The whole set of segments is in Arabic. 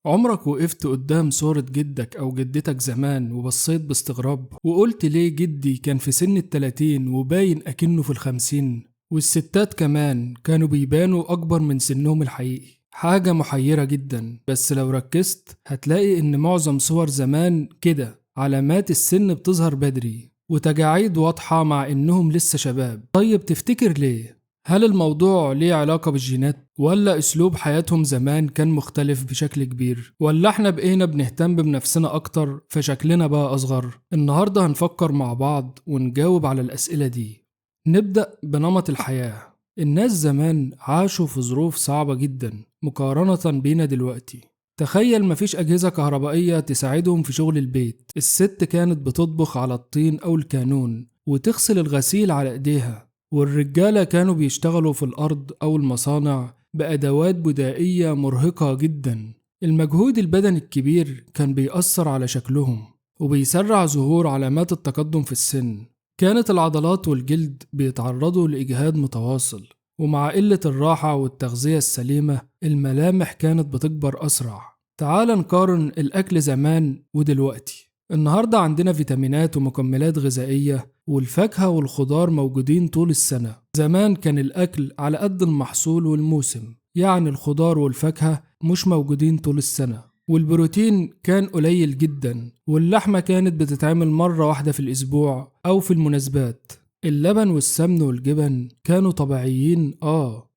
عمرك وقفت قدام صورة جدك أو جدتك زمان وبصيت باستغراب وقلت ليه جدي كان في سن ال30 وباين أكنه في ال50؟ والستات كمان كانوا بيبانوا أكبر من سنهم الحقيقي. حاجة محيرة جدا، بس لو ركزت هتلاقي إن معظم صور زمان كده علامات السن بتظهر بدري وتجاعيد واضحة مع إنهم لسه شباب. طيب تفتكر ليه؟ هل الموضوع ليه علاقة بالجينات؟ ولا أسلوب حياتهم زمان كان مختلف بشكل كبير؟ ولا احنا بقينا بنهتم بنفسنا أكتر فشكلنا بقى أصغر؟ النهاردة هنفكر مع بعض ونجاوب على الأسئلة دي. نبدأ بنمط الحياة. الناس زمان عاشوا في ظروف صعبة جدا مقارنة بينا دلوقتي. تخيل مفيش أجهزة كهربائية تساعدهم في شغل البيت. الست كانت بتطبخ على الطين أو الكانون وتغسل الغسيل على إيديها، والرجالة كانوا بيشتغلوا في الأرض أو المصانع بأدوات بدائية مرهقة جدا. المجهود البدني الكبير كان بيأثر على شكلهم وبيسرع ظهور علامات التقدم في السن. كانت العضلات والجلد بيتعرضوا لإجهاد متواصل، ومع قلة الراحة والتغذية السليمة الملامح كانت بتكبر أسرع. تعال نقارن الأكل زمان ودلوقتي. النهاردة عندنا فيتامينات ومكملات غذائية والفاكهة والخضار موجودين طول السنة. زمان كان الأكل على قد المحصول والموسم، يعني الخضار والفاكهة مش موجودين طول السنة، والبروتين كان قليل جدا، واللحمة كانت بتتعمل مرة واحدة في الأسبوع أو في المناسبات. اللبن والسمن والجبن كانوا طبيعيين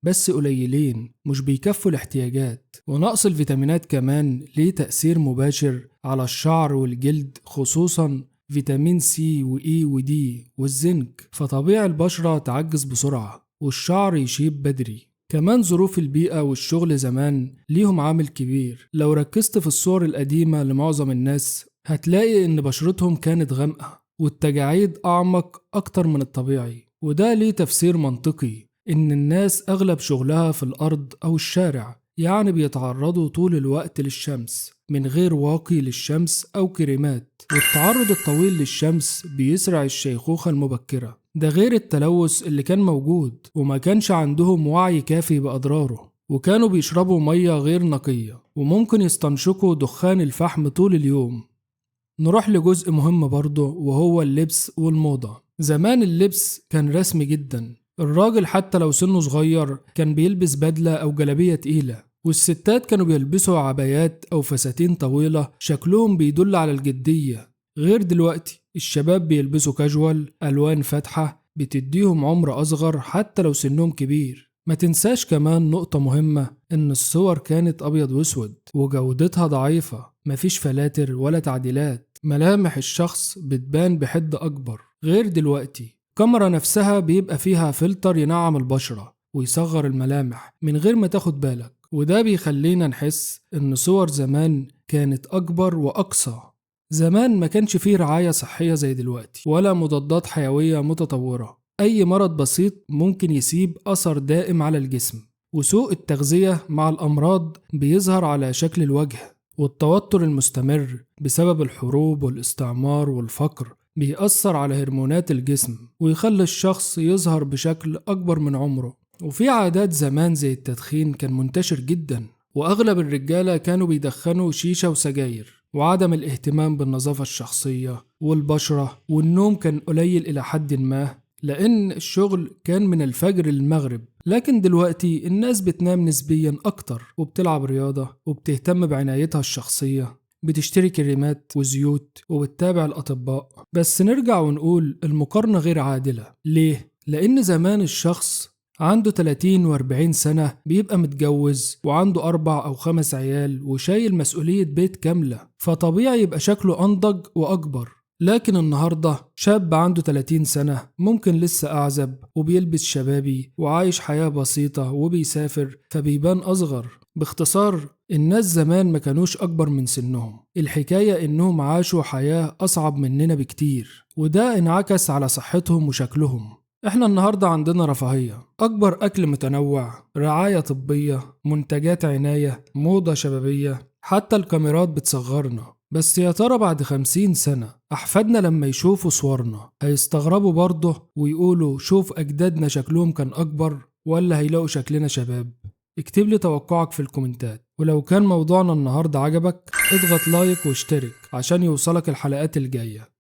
بس قليلين مش بيكفوا الاحتياجات. ونقص الفيتامينات كمان ليه تأثير مباشر على الشعر والجلد، خصوصا فيتامين سي وإي ودي والزنك، فطبيعي البشرة تعجز بسرعة والشعر يشيب بدري. كمان ظروف البيئة والشغل زمان ليهم عامل كبير. لو ركزت في الصور القديمة لمعظم الناس هتلاقي إن بشرتهم كانت غامقة والتجاعيد أعمق أكتر من الطبيعي، وده ليه تفسير منطقي. إن الناس أغلب شغلها في الأرض أو الشارع، يعني بيتعرضوا طول الوقت للشمس من غير واقي للشمس أو كريمات، والتعرض الطويل للشمس بيسرع الشيخوخة المبكرة. ده غير التلوث اللي كان موجود، وما كانش عندهم وعي كافي بأضراره، وكانوا بيشربوا مية غير نقية وممكن يستنشقوا دخان الفحم طول اليوم. نروح لجزء مهم برضه وهو اللبس والموضة. زمان اللبس كان رسمي جدا. الراجل حتى لو سنه صغير كان بيلبس بدلة أو جلابية تقيلة، والستات كانوا بيلبسوا عبايات أو فساتين طويلة شكلهم بيدل على الجدية. غير دلوقتي الشباب بيلبسوا كاجوال ألوان فاتحة بتديهم عمر أصغر حتى لو سنهم كبير. ما تنساش كمان نقطة مهمة، إن الصور كانت أبيض وأسود وجودتها ضعيفة، مفيش فلاتر ولا تعديلات. ملامح الشخص بتبان بحدة أكبر. غير دلوقتي الكاميرا نفسها بيبقى فيها فلتر ينعم البشرة ويصغر الملامح من غير ما تاخد بالك، وده بيخلينا نحس إن صور زمان كانت أكبر وأقصى. زمان ما كانش فيه رعاية صحية زي دلوقتي ولا مضادات حيوية متطورة. أي مرض بسيط ممكن يسيب أثر دائم على الجسم، وسوء التغذية مع الأمراض بيظهر على شكل الوجه، والتوتر المستمر بسبب الحروب والاستعمار والفقر بيأثر على هرمونات الجسم ويخلي الشخص يظهر بشكل أكبر من عمره. وفي عادات زمان زي التدخين كان منتشر جدا، وأغلب الرجالة كانوا بيدخنوا شيشة وسجاير. وعدم الاهتمام بالنظافة الشخصية والبشرة والنوم كان قليل إلى حد ما، لأن الشغل كان من الفجر للمغرب. لكن دلوقتي الناس بتنام نسبيا أكتر وبتلعب رياضة وبتهتم بعنايتها الشخصية، بتشتري كريمات وزيوت وبتتابع الأطباء. بس نرجع ونقول المقارنة غير عادلة. ليه؟ لأن زمان الشخص عنده 30 و40 سنة بيبقى متجوز وعنده 4 أو 5 عيال وشايل مسؤولية بيت كاملة، فطبيعي يبقى شكله أنضج وأكبر. لكن النهاردة شاب عنده 30 سنة ممكن لسه أعزب وبيلبس شبابي وعايش حياة بسيطة وبيسافر، فبيبان أصغر. باختصار الناس زمان ما كانوش أكبر من سنهم، الحكاية إنهم عاشوا حياة أصعب مننا بكتير، وده انعكس على صحتهم وشكلهم. احنا النهاردة عندنا رفاهية أكبر، أكل متنوع، رعاية طبية، منتجات عناية، موضة شبابية، حتى الكاميرات بتصغرنا. بس يا ترى بعد 50 سنة أحفادنا لما يشوفوا صورنا هيستغربوا برضه ويقولوا شوف أجدادنا شكلهم كان أكبر، ولا هيلاقوا شكلنا شباب؟ اكتب لي توقعك في الكومنتات، ولو كان موضوعنا النهاردة عجبك اضغط لايك واشترك عشان يوصلك الحلقات الجاية.